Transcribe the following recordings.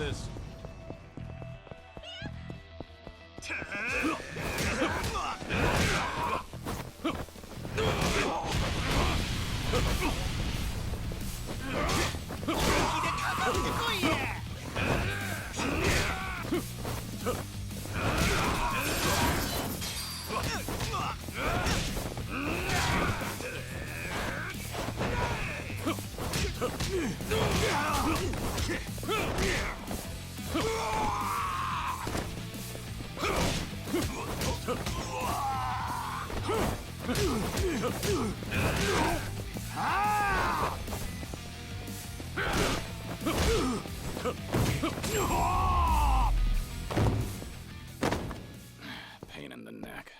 this. Pain in the neck.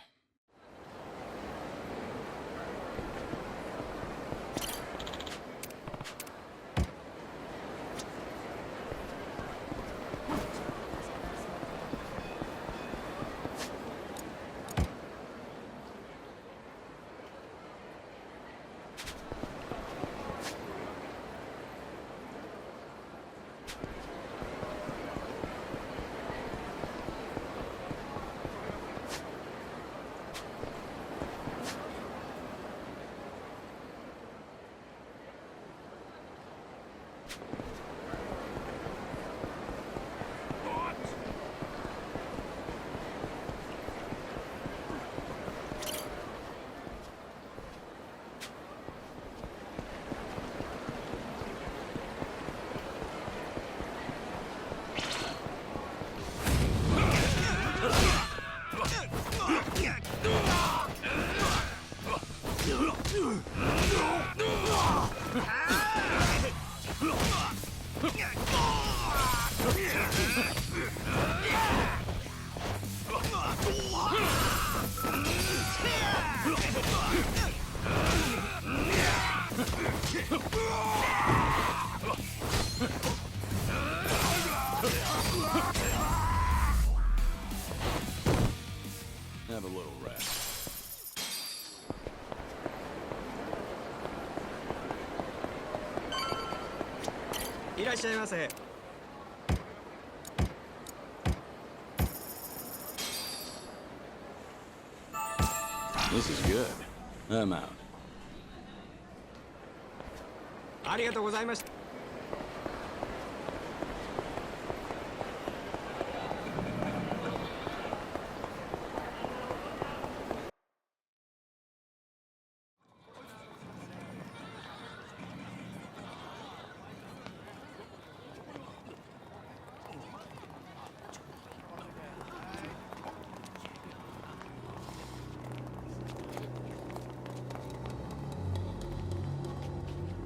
Have a little rest. いらっしゃいませ。 This is good. I'm out. ありがとうございました。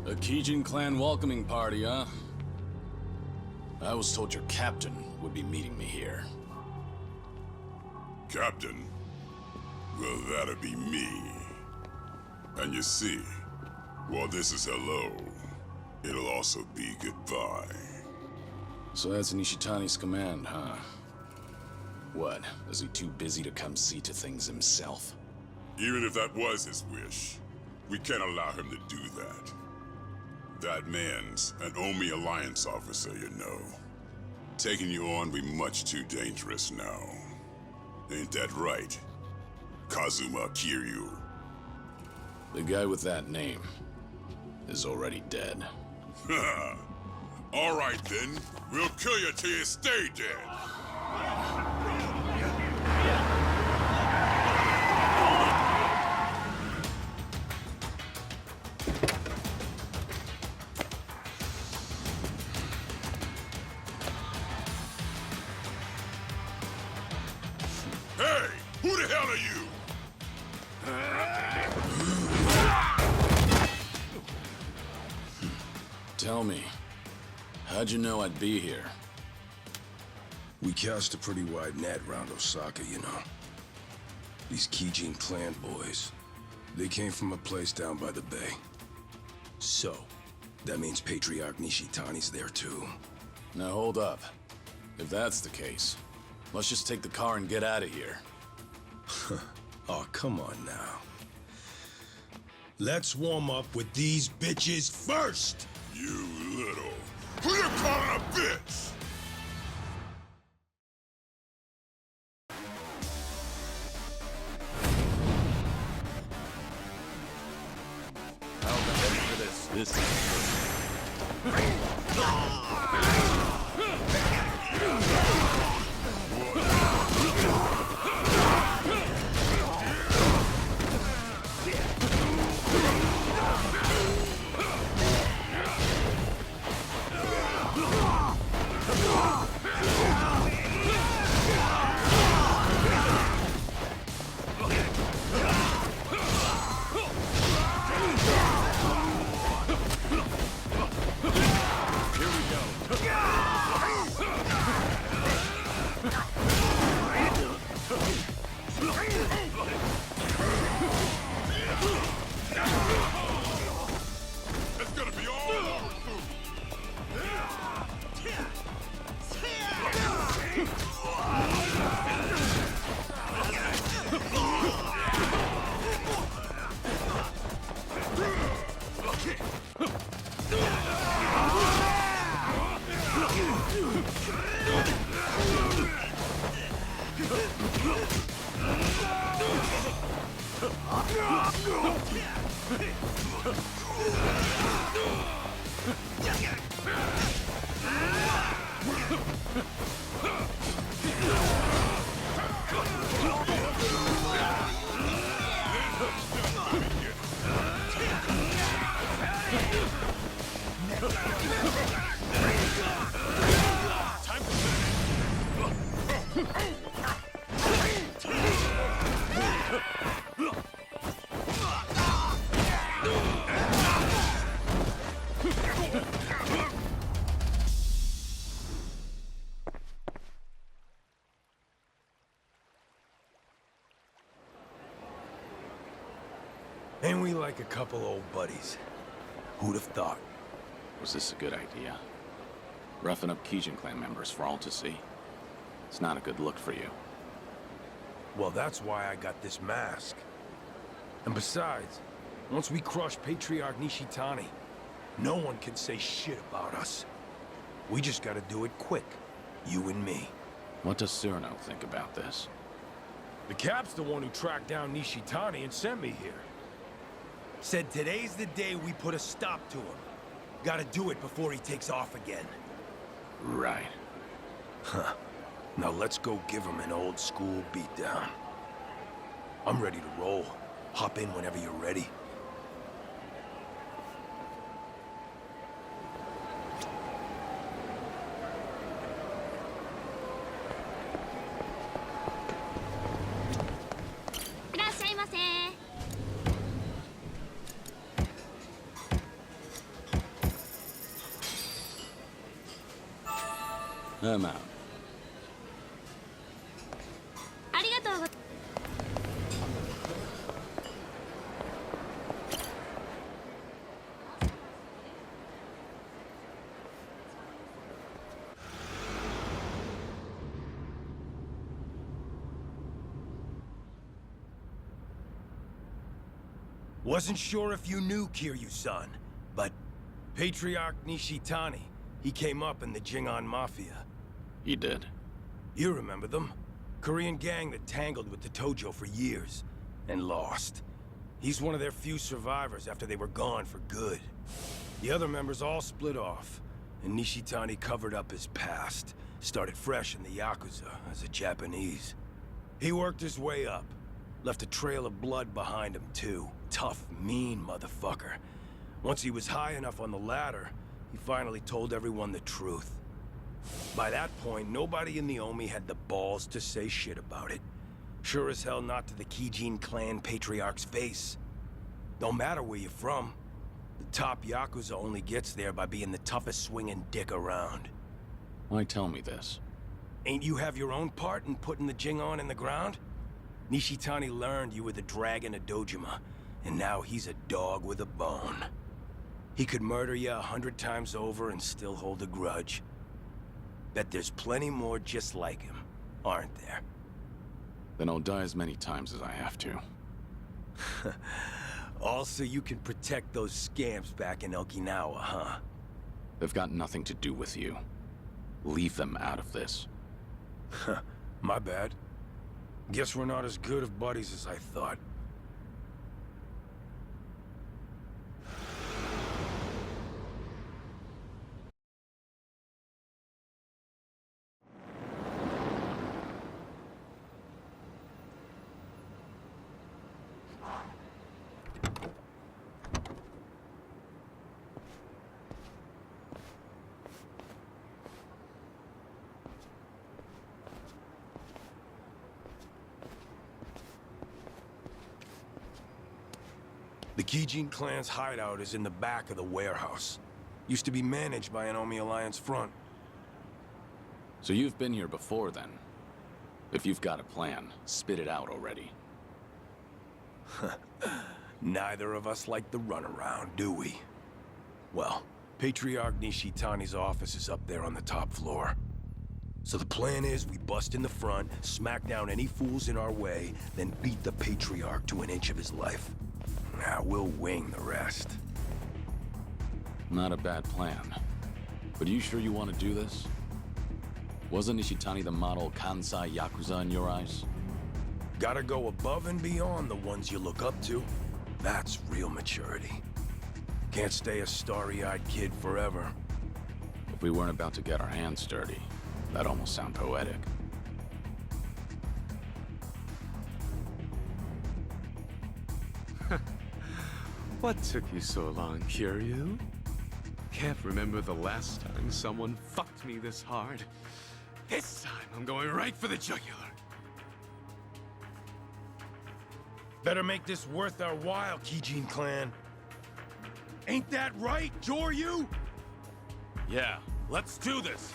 A Gaiden clan welcoming party, huh? I was told your captain would be meeting me here. Captain? Well, that'd be me. And you see, while this is hello, it'll also be goodbye. So that's Nishitani's command, huh? What? Is he too busy to come see to things himself? Even if that was his wish, we can't allow him to do that. That man's an Omi Alliance officer, you know. Taking you on be much too dangerous now. Ain't that right, Kazuma Kiryu? The guy with that name is already dead. All right then, we'll kill you till you stay dead. Hey, who the hell are you? Tell me, how'd you know I'd be here? We cast a pretty wide net around Osaka, you know. These Gaiden clan boys, they came from a place down by the bay. So, that means Patriarch Nishitani's there too. Now hold up. If that's the case, let's just take the car and get out of here. Oh, come on now. Let's warm up with these bitches first! You little... Who you calling a bitch? Ain't we like a couple old buddies? Who'd have thought? Was this a good idea? Roughing up Gaiden clan members for all to see. It's not a good look for you. Well, that's why I got this mask. And besides, once we crush Patriarch Nishitani, no one can say shit about us. We just gotta do it quick, you and me. What does Cyrano think about this? The Cap's the one who tracked down Nishitani and sent me here. Said today's the day we put a stop to him. Gotta do it before he takes off again. Right. Huh. Now let's go give him an old school beatdown. I'm ready to roll. Hop in whenever you're ready. I'm out. Wasn't sure if you knew Kiryu-san, but Patriarch Nishitani, he came up in the Jingon Mafia. He did. You remember them? Korean gang that tangled with the Tojo for years, and lost. He's one of their few survivors after they were gone for good. The other members all split off, and Nishitani covered up his past, started fresh in the Yakuza as a Japanese. He worked his way up, left a trail of blood behind him too. Tough, mean motherfucker. Once he was high enough on the ladder, he finally told everyone the truth. By that point, nobody in the Omi had the balls to say shit about it. Sure as hell not to the Gaiden clan patriarch's face. Don't matter where you're from. The top Yakuza only gets there by being the toughest swinging dick around. Why tell me this? Ain't you have your own part in putting the Jingon in the ground? Nishitani learned you were the dragon of Dojima, and now he's a dog with a bone. He could murder you 100 times over and still hold a grudge. Bet there's plenty more just like him, aren't there? Then I'll die as many times as I have to. All so you can protect those scamps back in Okinawa, huh? They've got nothing to do with you. Leave them out of this. My bad. Guess we're not as good of buddies as I thought. The Gaiden clan's hideout is in the back of the warehouse. Used to be managed by an Omi Alliance front. So you've been here before, then? If you've got a plan, spit it out already. Neither of us like the runaround, do we? Well, Patriarch Nishitani's office is up there on the top floor. So the plan is we bust in the front, smack down any fools in our way, then beat the Patriarch to an inch of his life. Now we'll wing the rest. Not a bad plan. But are you sure you want to do this? Wasn't Nishitani the model Kansai Yakuza in your eyes? Gotta go above and beyond the ones you look up to. That's real maturity. Can't stay a starry-eyed kid forever. If we weren't about to get our hands dirty, that'd almost sound poetic. What took you so long, Kiryu? Can't remember the last time someone fucked me this hard. This time, I'm going right for the jugular. Better make this worth our while, Kijin clan. Ain't that right, Joryu? Yeah, let's do this!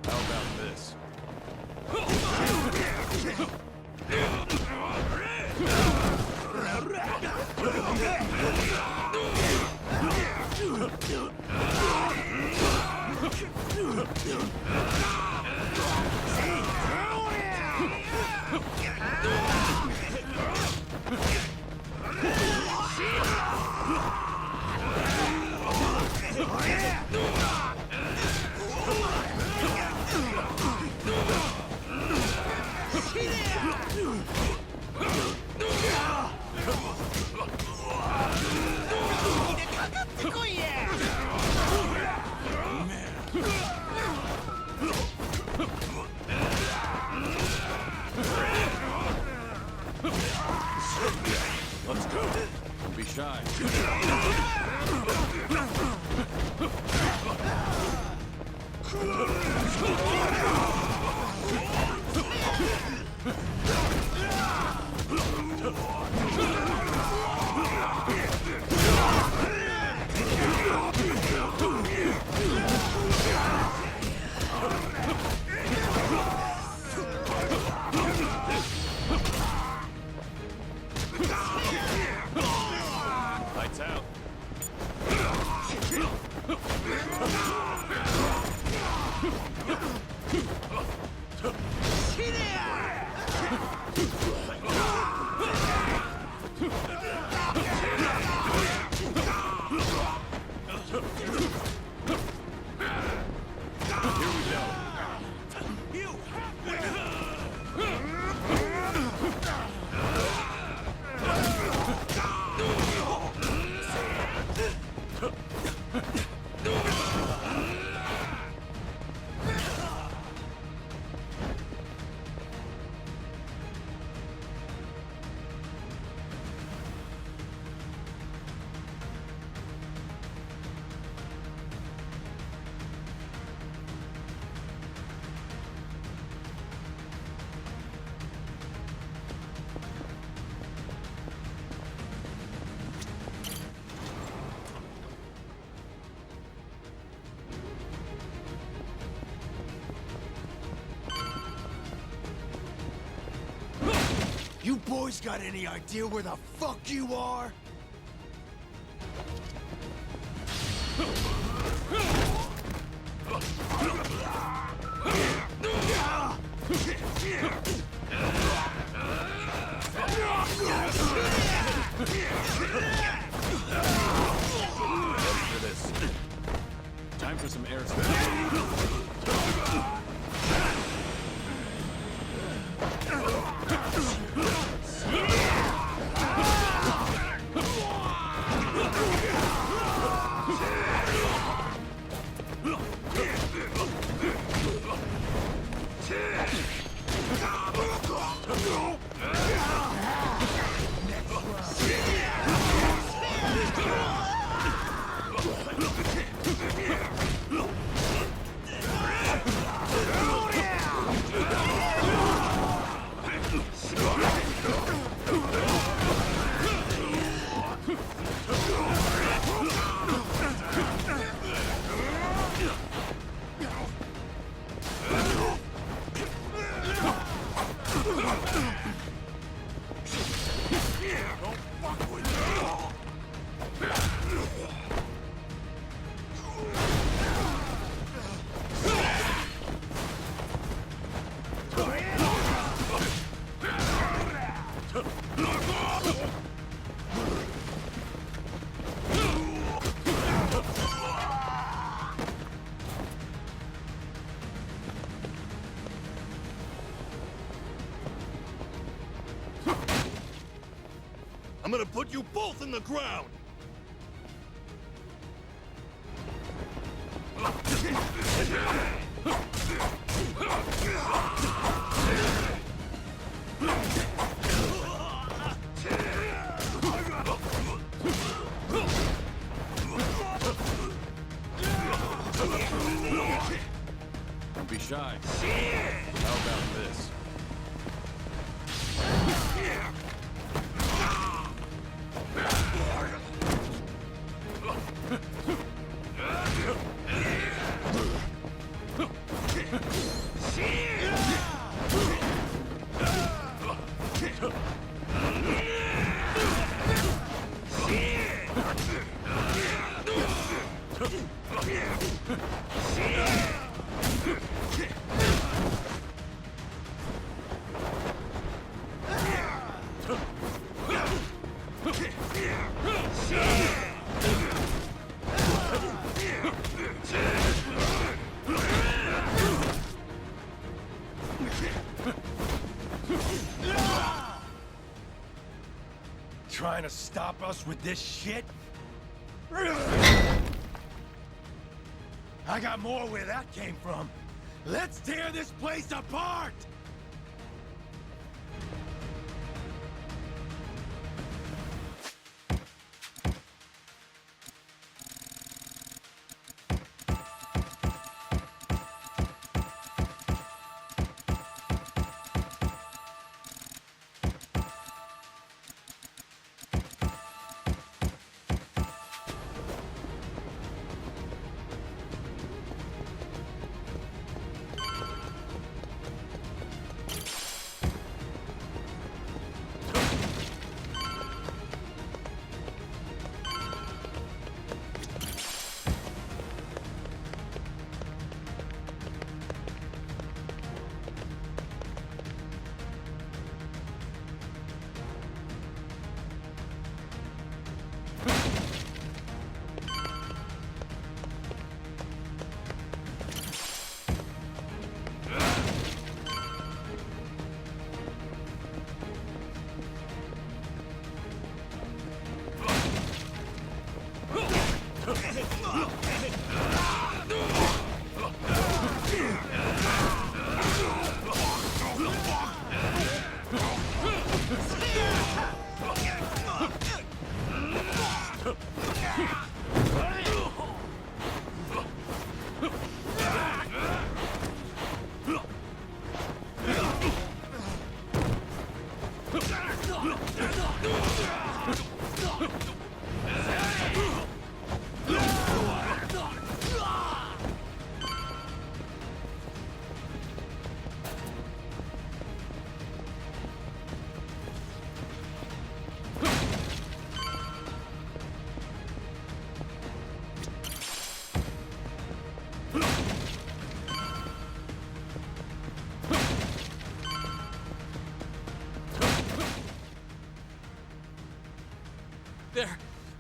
How about this? Let's go. Don't be shy. Lights out. You boys got any idea where the fuck you are? For this. Time for some air space. both in the ground! Don't be shy. How about this? Trying to stop us with this shit? I got more where that came from. Let's tear this place apart!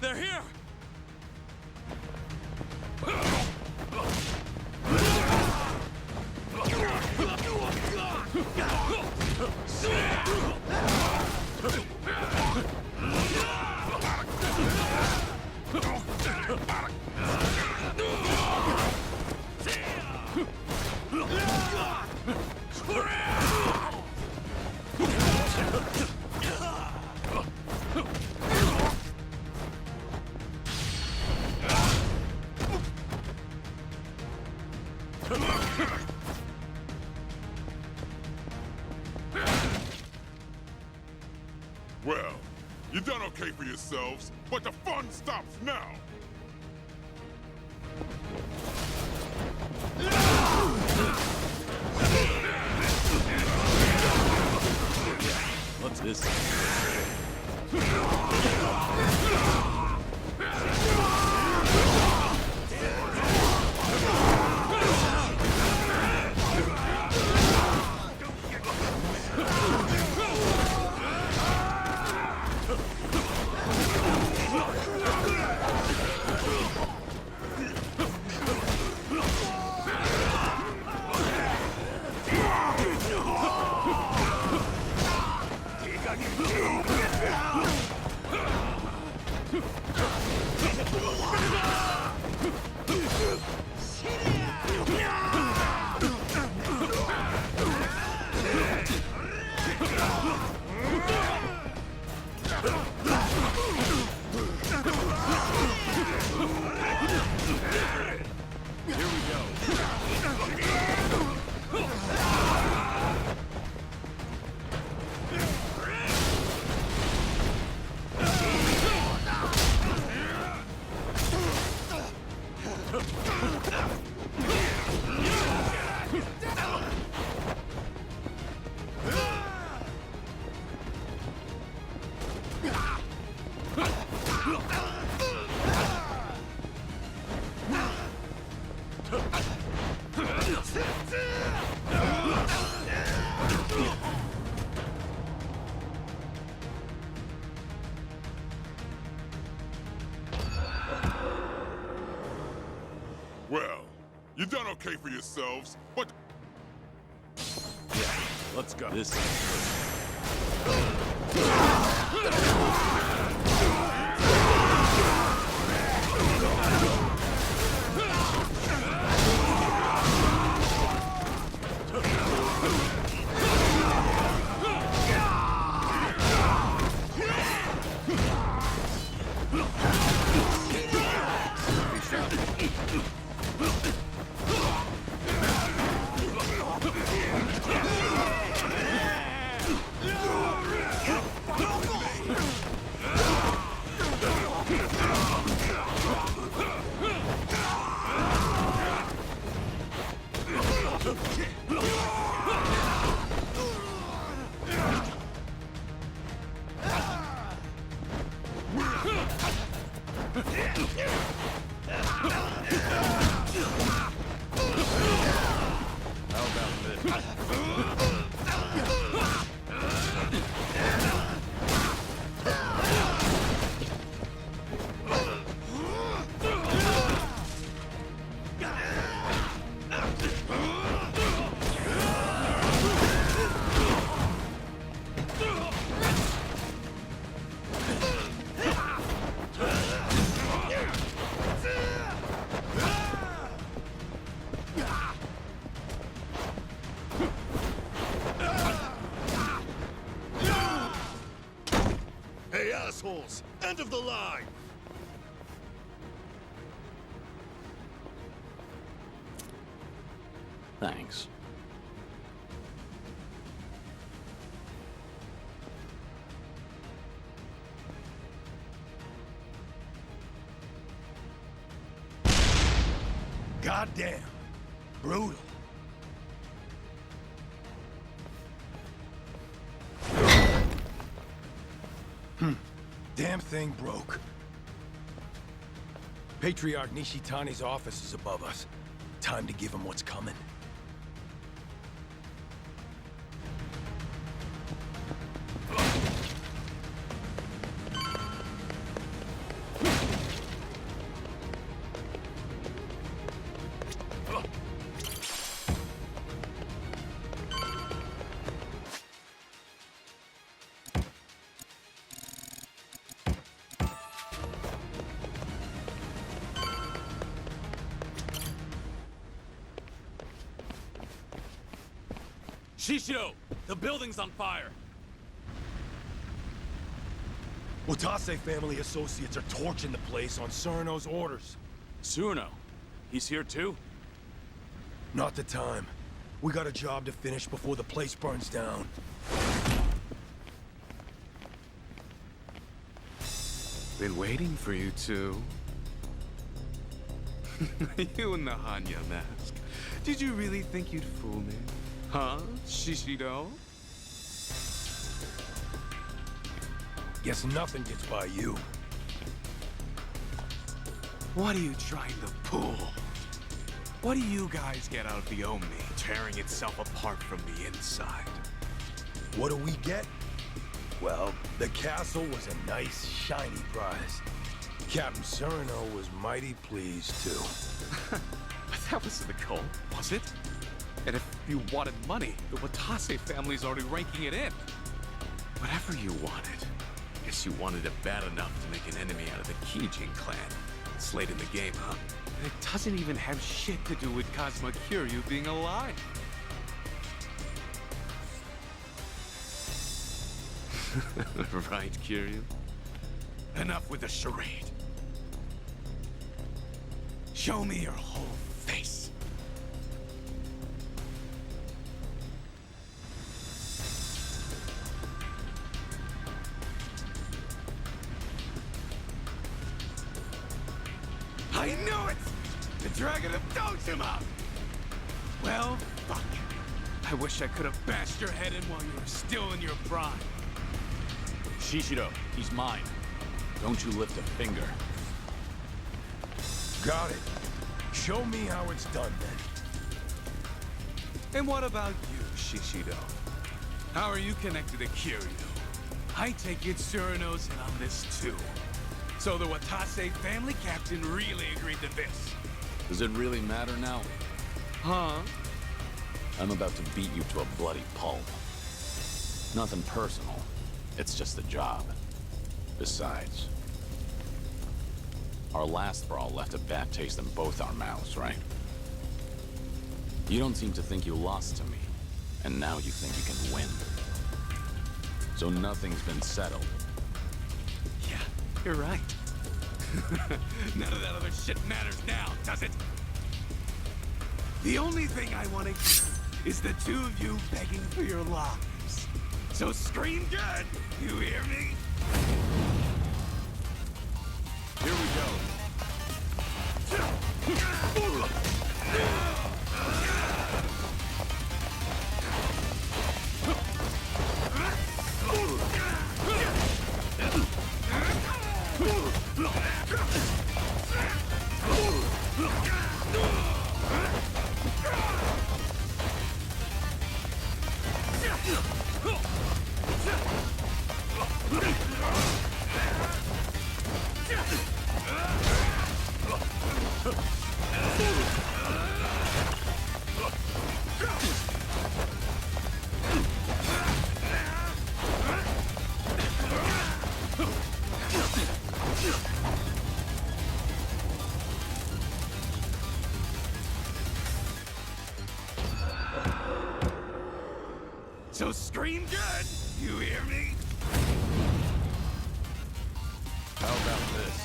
They're here! Well, you done okay for yourselves, but the fun stops now! What's this? Well, you done okay for yourselves, but Let's go. This Hey, assholes! End of the line! Thanks. Goddamn. Brutal. Damn thing broke. Patriarch Nishitani's office is above us. Time to give him what's coming. Shishido! The building's on fire! Watase family associates are torching the place on Surno's orders. Surno? He's here too? Not the time. We got a job to finish before the place burns down. Been waiting for you two. You in the Hanya mask. Did you really think you'd fool me? Huh, Shishido? Guess nothing gets by you. What are you trying to pull? What do you guys get out of the Omi tearing itself apart from the inside? What do we get? Well, the castle was a nice, shiny prize. Captain Surno was mighty pleased, too. But that wasn't the goal, was it? And if you wanted money, the Watase family's already ranking it in. Whatever you wanted. Guess you wanted it bad enough to make an enemy out of the Kijin clan. It's late in the game, huh? it doesn't even have shit to do with Cosmo Kiryu being alive. Right, Kiryu? Enough with the charade. Show me your whole face. I knew it! The Dragon of Dojima! Well, fuck. I wish I could have bashed your head in while you were still in your prime. Shishido, he's mine. Don't you lift a finger. Got it. Show me how it's done, then. And what about you, Shishido? How are you connected to Kiryu? I take it Surano's in on this too. So the Watase family captain really agreed to this. Does it really matter now? Huh? I'm about to beat you to a bloody pulp. Nothing personal. It's just a job. Besides, our last brawl left a bad taste in both our mouths, right? You don't seem to think you lost to me, and now you think you can win. So nothing's been settled. Yeah, you're right. None of that other shit matters now, does it? The only thing I want to hear is the two of you begging for your lives. So scream good, you hear me? Here we go. So scream good, you hear me? How about this?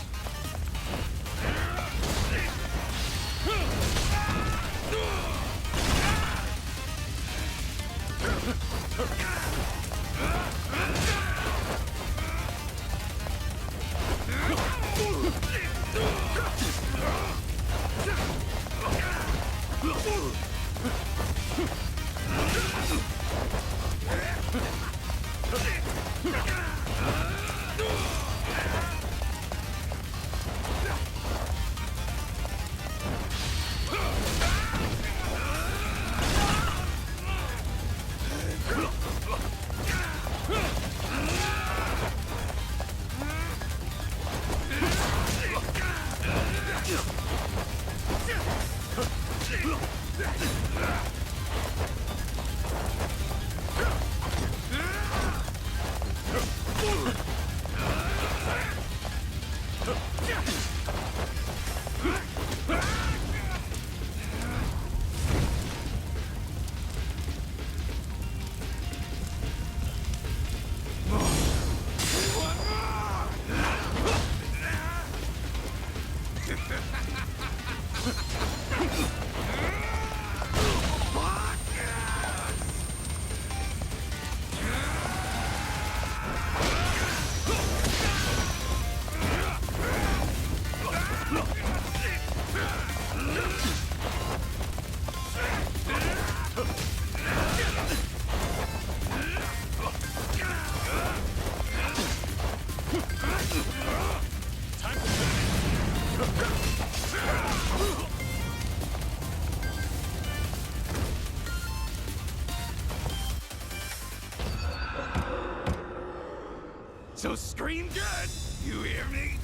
So scream good, you hear me?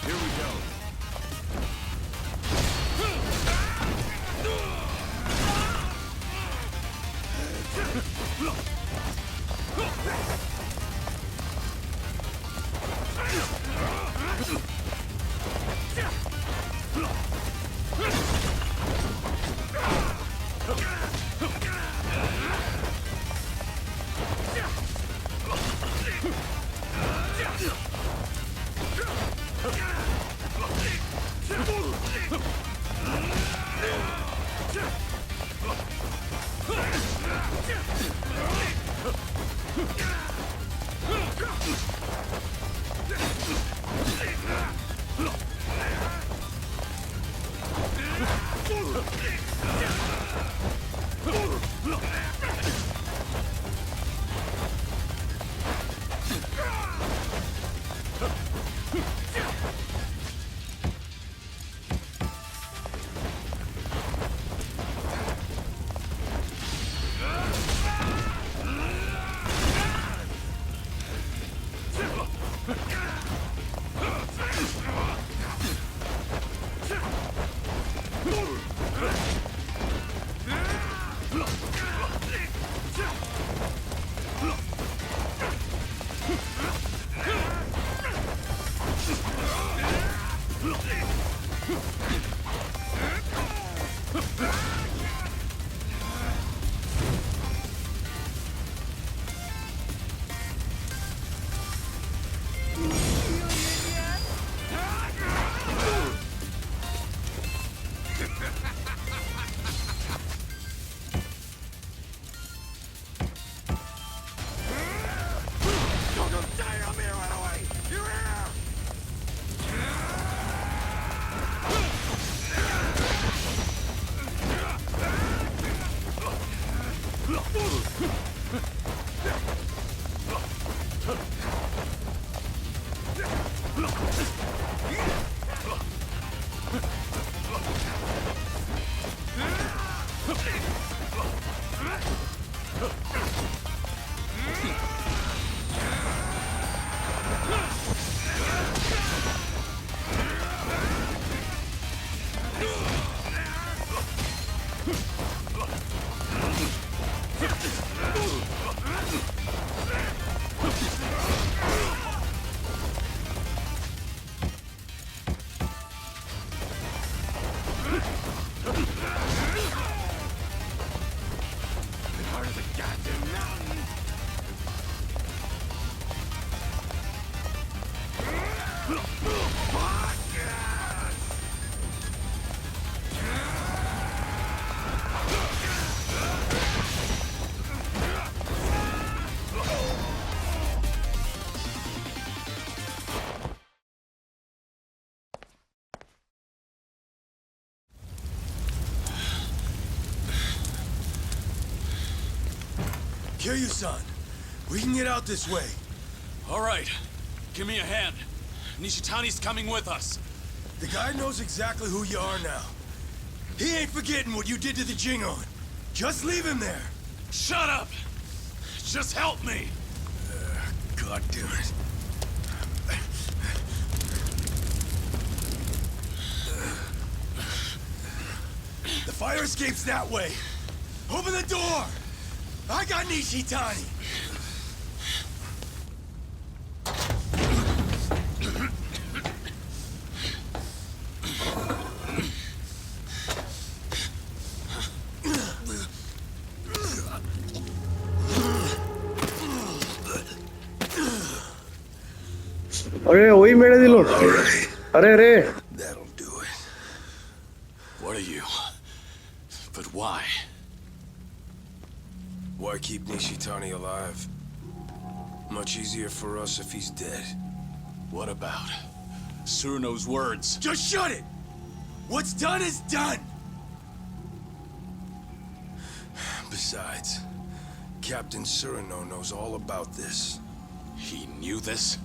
Here we go. Kiryu-san, we can get out this way. All right. Give me a hand. Nishitani's coming with us. The guy knows exactly who you are now. He ain't forgetting what you did to the Jingon. Just leave him there. Shut up! Just help me! God damn it. The fire escape's that way. Open the door! I got Nishitani! अरे वही मेरे दिलो अरे अरे That'll do it. What are you? But why? Why keep Nishitani alive? Much easier for us if he's dead. What about Suruno's words? Just shut it! What's done is done! Besides, Captain Suruno knows all about this. He knew this?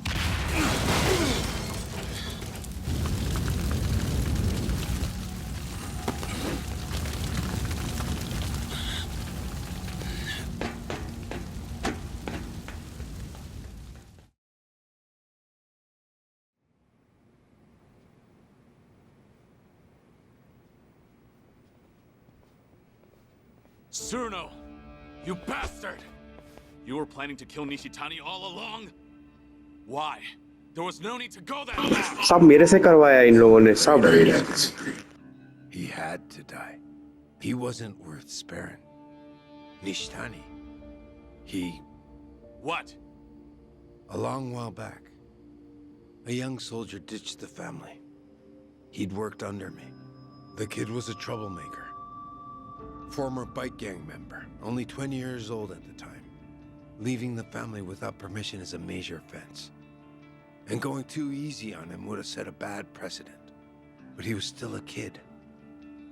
Suruno! You bastard! You were planning to kill Nishitani all along? Why? There was no need to go that far! सब मेरे से करवाया इन लोगों ने सब He had to die. He wasn't worth sparing. Nishtani. He... What? A long while back, A young soldier ditched the family. He'd worked under me. The kid was a troublemaker. Former bike gang member, only 20 years old at the time. Leaving the family without permission is a major offense. And going too easy on him would have set a bad precedent. But he was still a kid.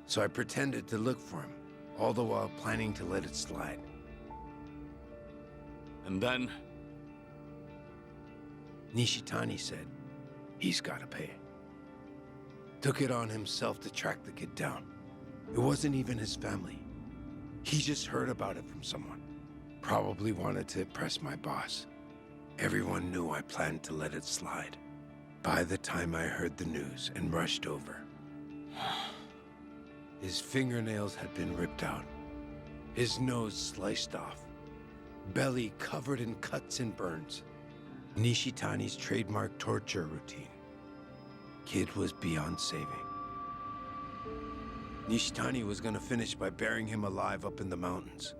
So I pretended to look for him, all the while planning to let it slide. And then? Nishitani said, he's gotta pay. Took it on himself to track the kid down. It wasn't even his family. He just heard about it from someone. Probably wanted to impress my boss. Everyone knew I planned to let it slide. By the time I heard the news and rushed over, his fingernails had been ripped out, his nose sliced off, belly covered in cuts and burns. Nishitani's trademark torture routine. Kid was beyond saving. Nishitani was gonna finish by burying him alive up in the mountains.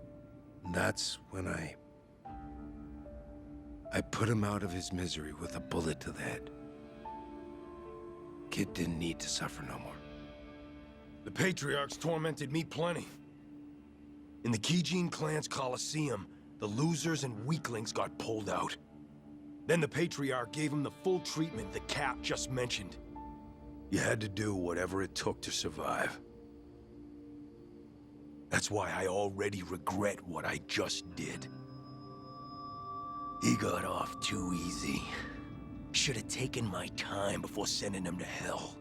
That's when I put him out of his misery with a bullet to the head. Kid didn't need to suffer no more. The Patriarchs tormented me plenty. In the Gaiden clan's Colosseum, the losers and weaklings got pulled out. Then the Patriarch gave him the full treatment the Cap just mentioned. You had to do whatever it took to survive. That's why I already regret what I just did. He got off too easy. Should have taken my time before sending him to hell.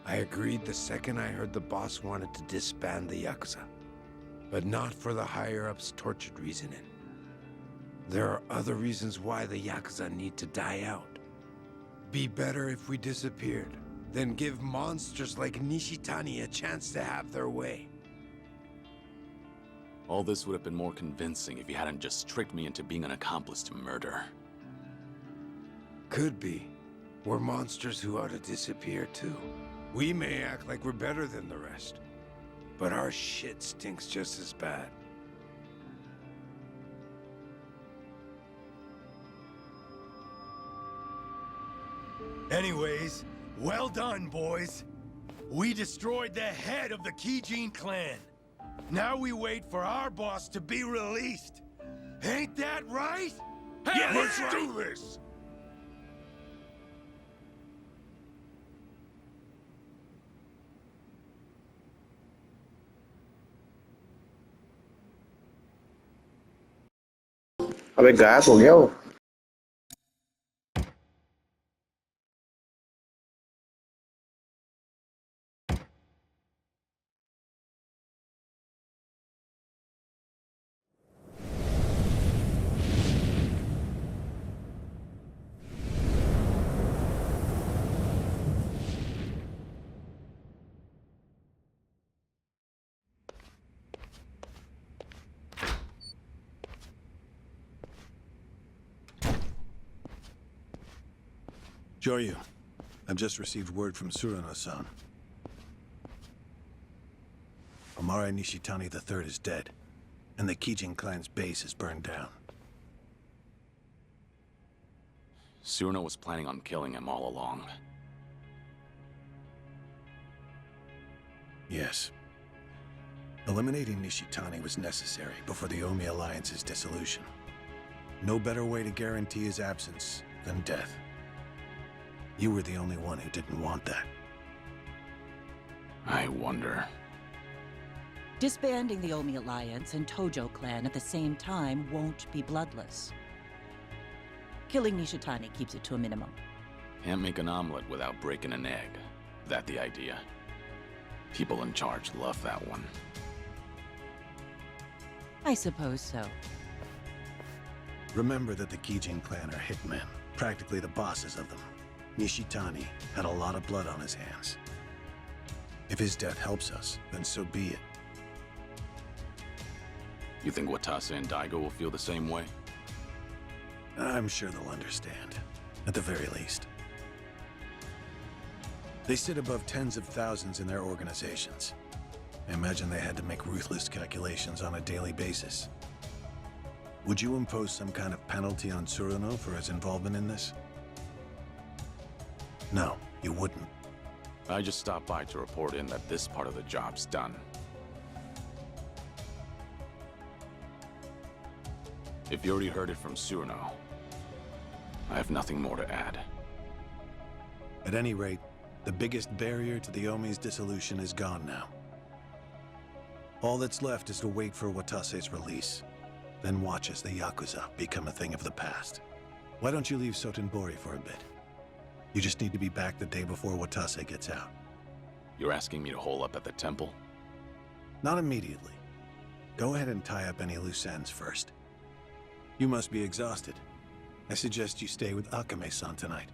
I agreed the second I heard the boss wanted to disband the Yakuza. But not for the higher-ups' tortured reasoning. There are other reasons why the Yakuza need to die out. Be better if we disappeared, then give monsters like Nishitani a chance to have their way. All this would have been more convincing if you hadn't just tricked me into being an accomplice to murder. Could be. We're monsters who ought to disappear too. We may act like we're better than the rest, but our shit stinks just as bad. Anyways, well done, boys. We destroyed the head of the Gaiden clan. Now we wait for our boss to be released. Ain't that right? Yeah, let's do this! अबे गायब हो गया वो। Joryu, I've just received word from Surano-san. Omare Nishitani III is dead, and the Gaiden clan's base is burned down. Surno was planning on killing him all along. Yes. Eliminating Nishitani was necessary before the Omi Alliance's dissolution. No better way to guarantee his absence than death. You were the only one who didn't want that. I wonder. Disbanding the Omi Alliance and Tojo clan at the same time won't be bloodless. Killing Nishitani keeps it to a minimum. Can't make an omelet without breaking an egg. That the idea? People in charge love that one. I suppose so. Remember that the Gaiden clan are hitmen, practically the bosses of them. Nishitani had a lot of blood on his hands. If his death helps us, then so be it. You think Watase and Daigo will feel the same way? I'm sure they'll understand, at the very least. They sit above tens of thousands in their organizations. I imagine they had to make ruthless calculations on a daily basis. Would you impose some kind of penalty on Tsuruno for his involvement in this? No, you wouldn't. I just stopped by to report in that this part of the job's done. If you already heard it from Tsuruno, I have nothing more to add. At any rate, the biggest barrier to the Omi's dissolution is gone now. All that's left is to wait for Watase's release, then watch as the Yakuza become a thing of the past. Why don't you leave Sotenbori for a bit? You just need to be back the day before Watase gets out. You're asking me to hole up at the temple? Not immediately. Go ahead and tie up any loose ends first. You must be exhausted. I suggest you stay with Akame-san tonight.